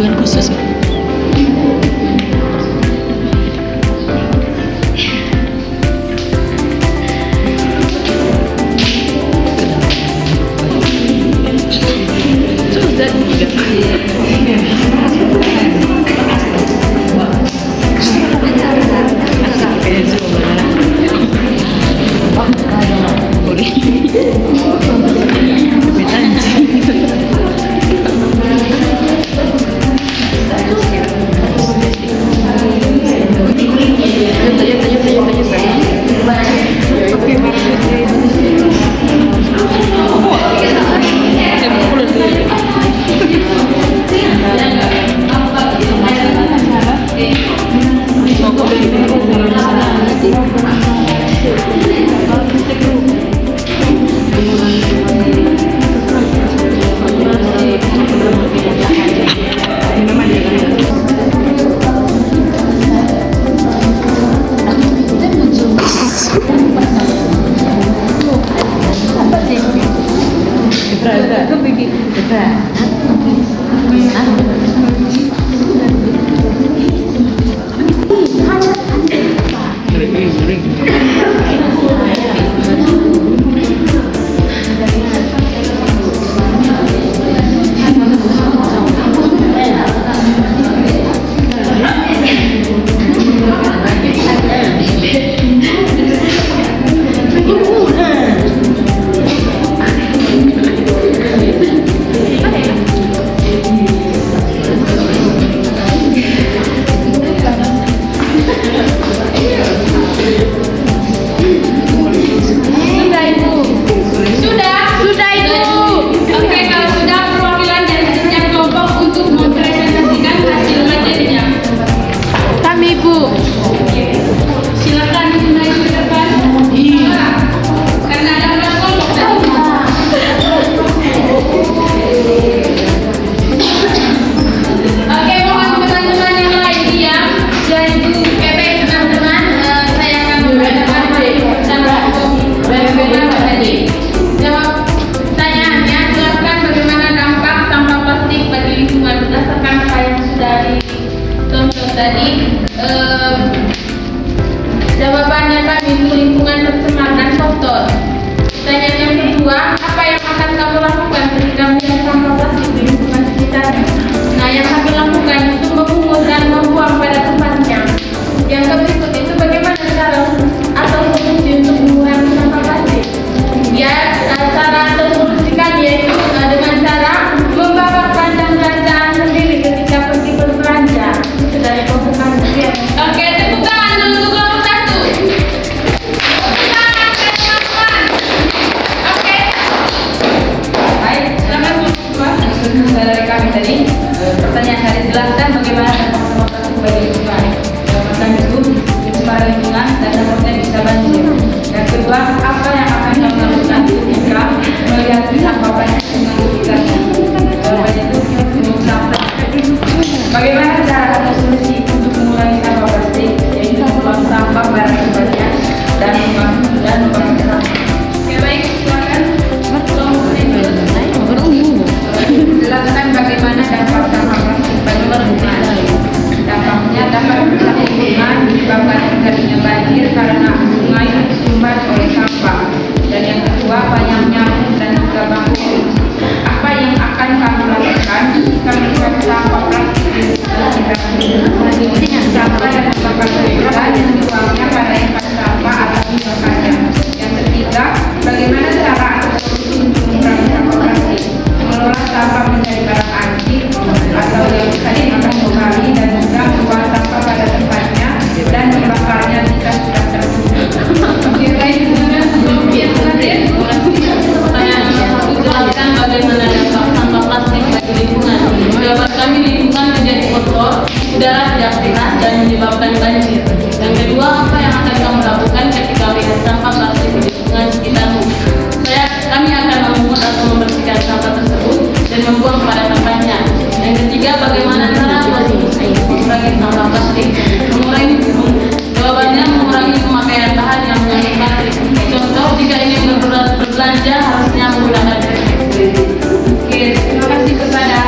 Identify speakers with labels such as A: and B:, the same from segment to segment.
A: kebutuhan khusus.
B: Jawabannya tadi, lingkungan tercemar dan kotor. Pertanyaan yang kedua, apa yang akan kamu lakukan ketika melihat sampah plastik di lingkungan sekitar? Nah, yang kami lakukan itu memungut dan membuang pada tempatnya. Yang berikut itu bagaimana cara atau solusi untuk mengurangi sampah plastik? Ya, cara atau solusikan yaitu dengan cara membawa belanjaan sendiri ketika pergi berbelanja. Itu dari pembukaan. Oke, tepuk tangan dulu untuk kelompok satu. Oke. Baik, silakan kelompok dari kami tadi. Pertanyaan tadi jelaskan bagaimana dampak sampah plastik bagi lingkungan. Jawaban itu pencemaran lingkungan dan dampaknya bisa banjir. Yang kedua, apa yang akan kamu lakukan ketika melihat sampah plastik dengan sekitarnya? Jawabannya itu membuang sampah. Bagaimana cara atau solusi untuk mengurangi sampah plastik? Yaitu membuang sampah pada tempatnya dan membuang sampah. Oke, baik, silakan. Jelaskan bagaimana dampak sampah plastik bagi lingkungan. Dampaknya dapat merusak lingkungan, menyebabkan terjadinya banjir karena sungai tersumbat oleh sampah. Dan yang kedua, banyak nyamuk dan juga bakteri. Apa yang akan kamu lakukan jika melihat sampah plastik di sekitar sampah dan membakar mereka dan dibuangnya pada tempat sampah atau membakarnya? Yang ketiga, bagaimana cara atau solusi untuk mengurangi sampah plastik? Mengelola sampah menjadi barang antik atau yang bisa dimakan kembali dan juga membuang sampah pada tempatnya dan membakarnya jika sudah tertutup. Pertanyaan yang satu, jelaskan bagaimana dampak sampah plastik bagi lingkungan. Jawaban kami, lingkungan menjadi kotor, udara tidak sehat dan menyebabkan banjir. Yang kedua, apa yang akan kamu lakukan ketika melihat sampah plastik di lingkungan sekitarmu? Kami akan memungut atau membersihkan sampah tersebut dan membuang pada tempatnya. Yang ketiga, bagaimana cara mengurangi sampah plastik? Jawabannya mengurangi pemakaian bahan yang mengandung plastik. Contoh, jika ingin berbelanja harusnya menggunakan plastik. Oke, terima kasih kepada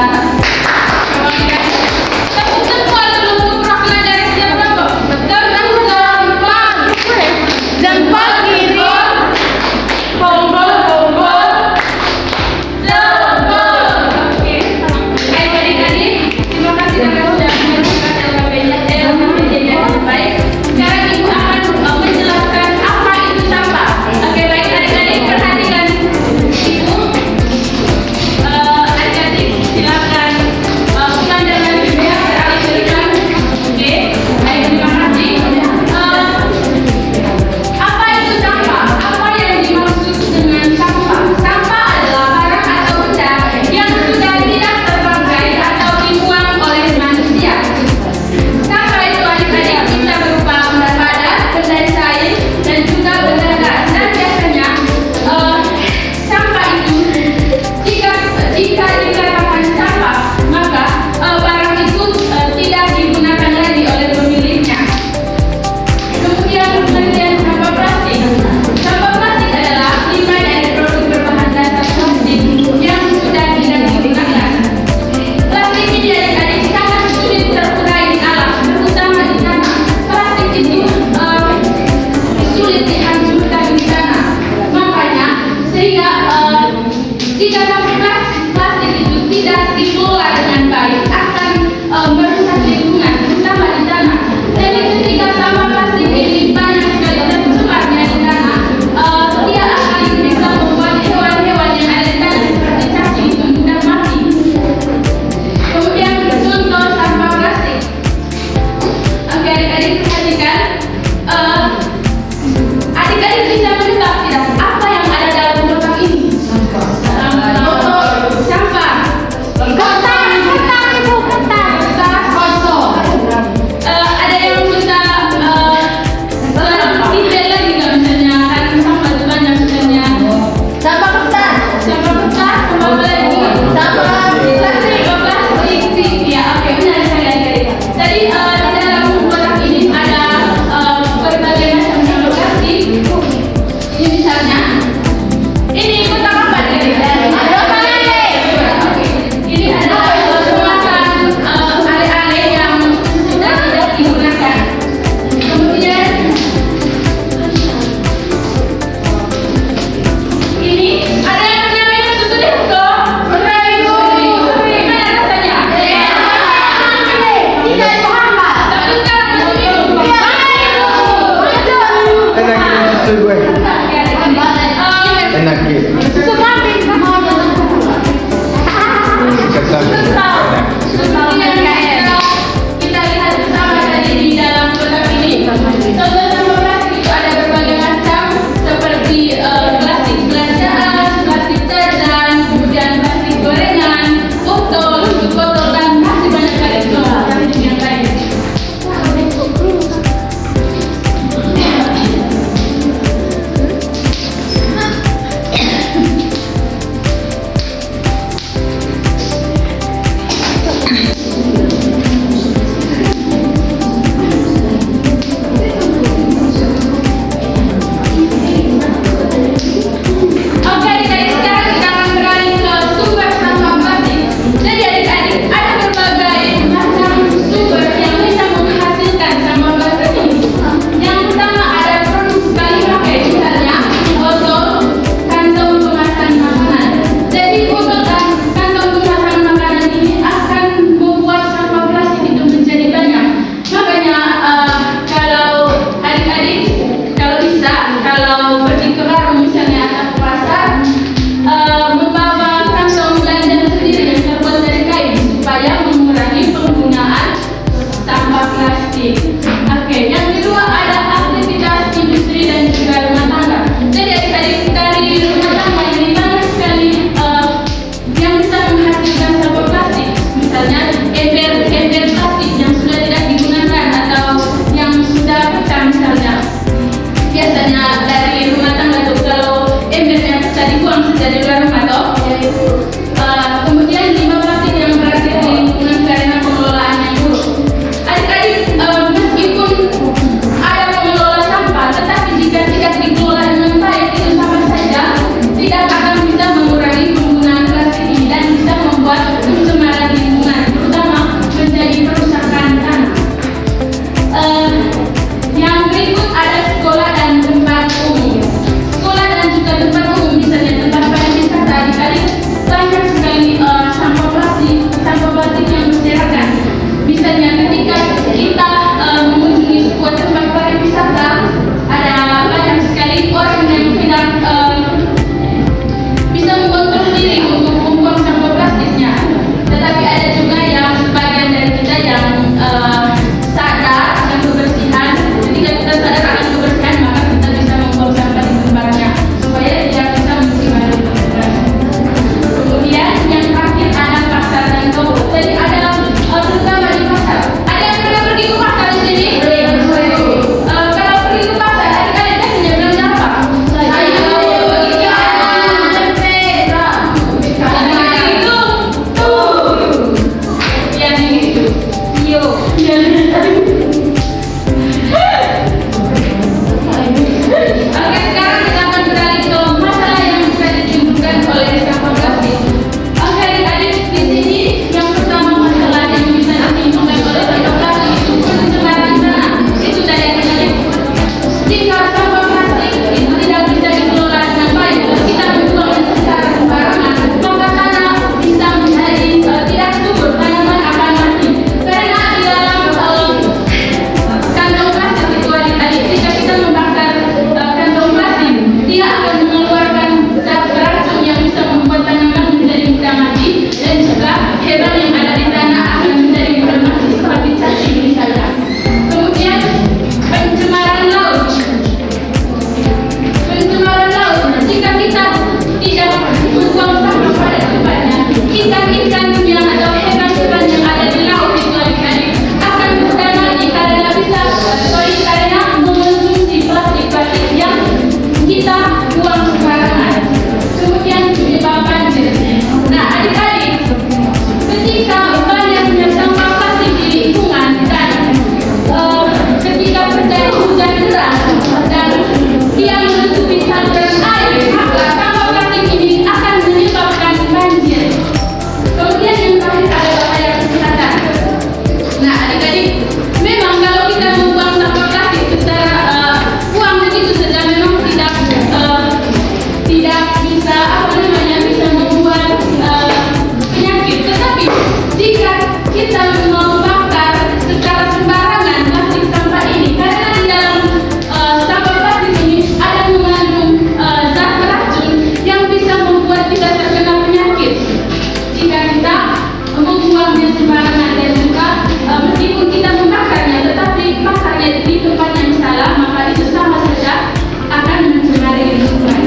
B: sembarangan, dan juga meskipun kita memakannya tetapi makannya di tempat yang salah, maka itu sama saja akan mencemari lingkungan.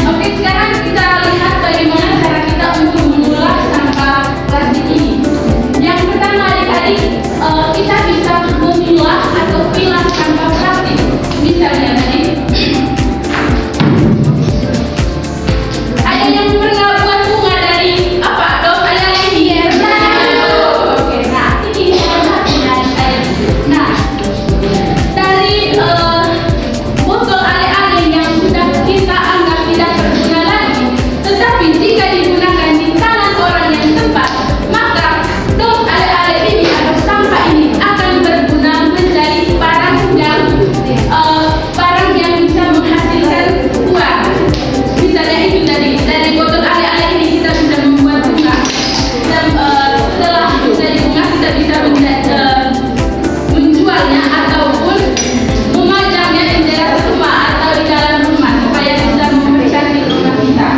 B: Oke, sekarang kita lihat bagaimana cara kita untuk mengolah sampah plastik ini. Yang pertama, adik-adik, kita bisa memilah atau pilah sampah plastik. Misalnya tadi, ada yang pernah buat bunga dari apa? Daun ale-ale ini. Oke, nah ini salah satunya, adik-adik. Nah, dari botol ale-ale yang sudah kita anggap tidak berguna lagi, tetapi jika digunakan di tangan orang yang tepat, maka daun ale-ale ini atau sampah ini akan berguna menjadi barang yang bisa menghasilkan uang. Misalnya itu dari botol ale-ale ini kita bisa membuat bunga, dan setelah dari bunga kita bisa menjualnya ataupun memajangnya di teras rumah atau di dalam rumah supaya bisa mempercantik rumah kita.